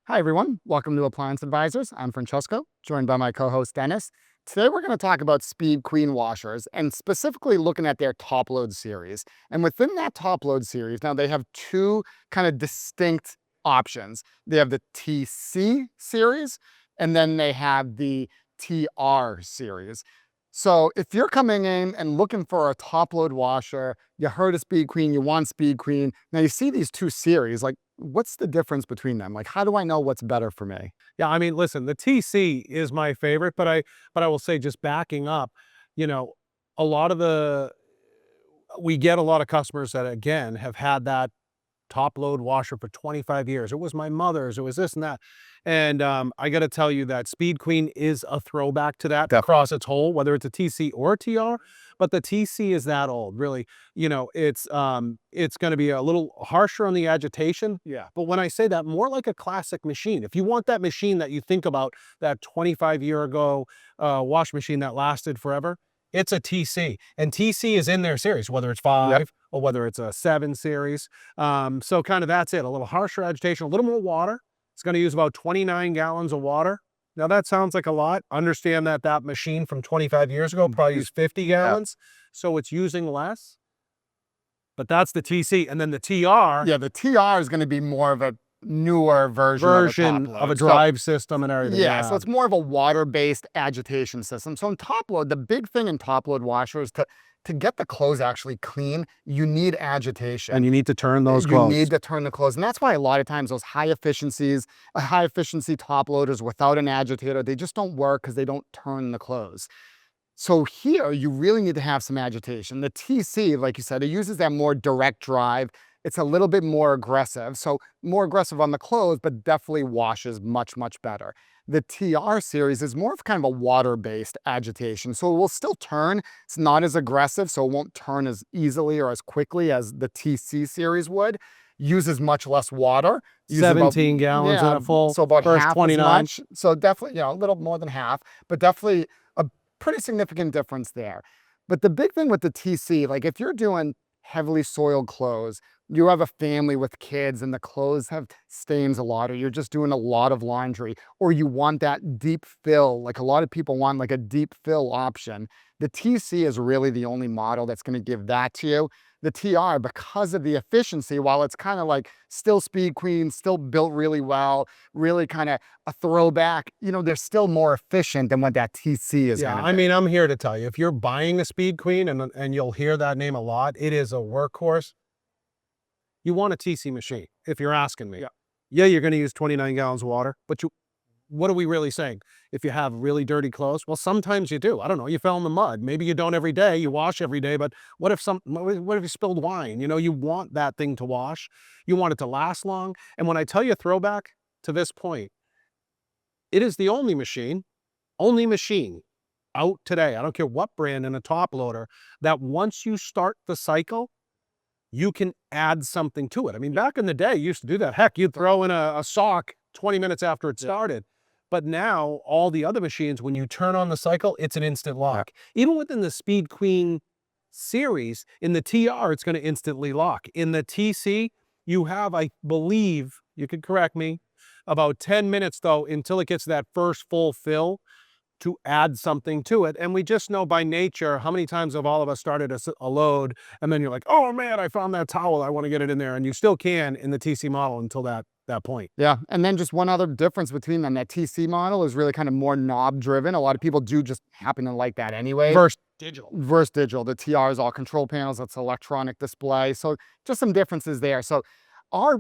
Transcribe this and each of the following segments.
Hi, everyone. Welcome to Appliance Advisors. I'm Francesco, joined by my co host, Dennis. Today, we're going to talk about Speed Queen washers and specifically looking at their top load series. And within that top load series, now they have two kind of distinct options. They have the TC series, and then they have the TR series. So if you're coming in and looking for a top load washer, you heard of Speed Queen, you want Speed Queen. Now you see these two series, like what's the difference between them? Like, how do I know what's better for me? Yeah, I mean, listen, the TC is my favorite, but I will say just backing up, you know, a lot of the we get a lot of customers that again have had that top load washer for 25 years. It was my mother's, it was this and that. And I got to tell you that Speed Queen is a throwback to that Def- across its whole, whether it's a TC or a TR, but the TC is that old, really. It's going to be a little harsher on the agitation. Yeah. But when I say that, more like a classic machine. If you want that machine that you think about, that 25-year ago wash machine that lasted forever, it's a TC. And TC is in their series, whether it's 5 Yep. or whether it's a 7 series. So kind of that's it. A little harsher agitation, a little more water. It's going to use about 29 gallons of water. Now that sounds like a lot. Understand that that machine from 25 years ago probably used 50 gallons. So it's using less. But that's the TC. And then the TR Yeah, the TR is going to be more of a newer version of a of a top load. drive system and everything. Yeah, so it's more of a water-based agitation system. So in top load, the big thing in top load washers to get the clothes actually clean, you need agitation. And you need to turn those You clothes. need to turn the clothes. And that's why a lot of times those high efficiency top loaders without an agitator, they just don't work because they don't turn the clothes. So here, you really need to have some agitation. The TC, like you said, it uses that more direct drive. It's a little bit more aggressive. So more aggressive on the clothes, but definitely washes much, much better. The TR series is more of kind of a water-based agitation. So it will still turn. It's not as aggressive, so it won't turn as easily or as quickly as the TC series would. Uses much less water. 17 gallons in a full. So about first half 29. as much. So definitely, a little more than half, but definitely a pretty significant difference there. But the big thing with the TC, like if you're doing heavily soiled clothes, you have a family with kids and the clothes have stains a lot, or you're just doing a lot of laundry, or you want that deep fill, like a lot of people want like a deep fill option. The TC is really the only model that's going to give that to you. The TR, because of the efficiency, while it's kind of like still Speed Queen, still built really well, really kind of a throwback, they're still more efficient than what that TC is going to be. I mean, I'm here to tell you, if you're buying a Speed Queen, and you'll hear that name a lot, it is a workhorse. You want a TC machine, if you're asking me. Yeah, you're going to use 29 gallons of water, but what are we really saying? If you have really dirty clothes, well, sometimes you do. I don't know, you fell in the mud. Maybe you don't every day, you wash every day, but what if you spilled wine? You want that thing to wash. You want it to last long. And when I tell you throwback to this point, it is the only machine out today, I don't care what brand, in a top loader, that once you start the cycle, you can add something to it. I mean, back in the day, you used to do that. Heck, you'd throw in a sock 20 minutes after it started. But now, all the other machines, when you turn on the cycle, it's an instant lock. Even within the Speed Queen series, in the TR, it's going to instantly lock. In the TC, you have, I believe, you could correct me, about 10 minutes, though, until it gets that first full fill to add something to it. And we just know by nature, how many times have all of us started a load, and then you're like, oh man, I found that towel, I want to get it in there. And you still can in the TC model until that point. Yeah, and then just one other difference between them, that TC model is really kind of more knob driven. A lot of people do just happen to like that anyway. Versus digital. The TR is all control panels, it's electronic display. So just some differences there. So our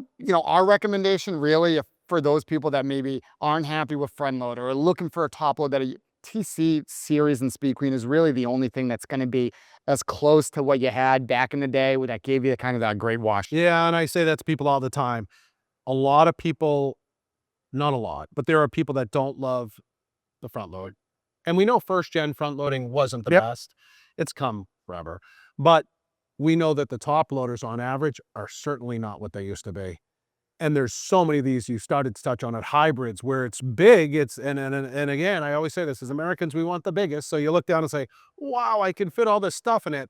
recommendation really, for those people that maybe aren't happy with front load or are looking for a top load, that a TC series and Speed Queen is really the only thing that's going to be as close to what you had back in the day, that gave you kind of that great wash. Yeah, and I say that to people all the time. A lot of people, not a lot, but there are people that don't love the front load. And we know first gen front loading wasn't the best. It's come forever. But we know that the top loaders on average are certainly not what they used to be. And there's so many of these, you started to touch on it, hybrids, where it's big. And again, I always say this, as Americans, we want the biggest. So you look down and say, wow, I can fit all this stuff in it.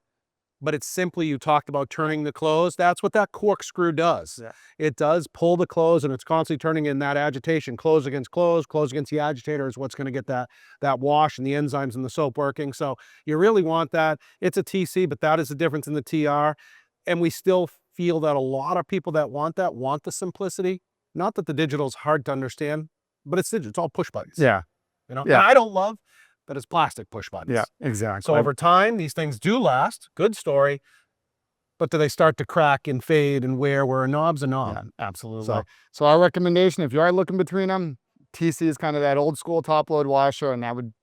but it's simply, you talked about turning the close. That's what that corkscrew does. Yeah. It does pull the close, and it's constantly turning in that agitation. Close against the agitator is what's going to get that wash and the enzymes in the soap working. So you really want that. It's a TC, but that is the difference in the TR. And we still feel that a lot of people that want the simplicity. Not that the digital is hard to understand, but it's digital. It's all push buttons. Yeah. You know, Yeah. and I don't love that it's plastic push buttons. Yeah, exactly. So over time, these things do last. Good story. But do they start to crack and fade and wear? Where a knob's a knob. Yeah, absolutely. So- So our recommendation, if you are looking between them, TC is kind of that old school top load washer, and that would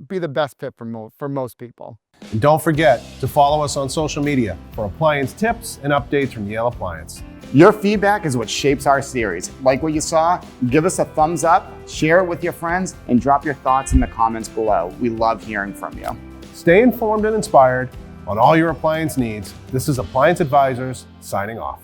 be the best fit for most people. And don't forget to follow us on social media for appliance tips and updates from Yale Appliance. Your feedback is what shapes our series. Like what you saw? Give us a thumbs up, share it with your friends, and drop your thoughts in the comments below. We love hearing from you. Stay informed and inspired on all your appliance needs. This is Appliance Advisors signing off.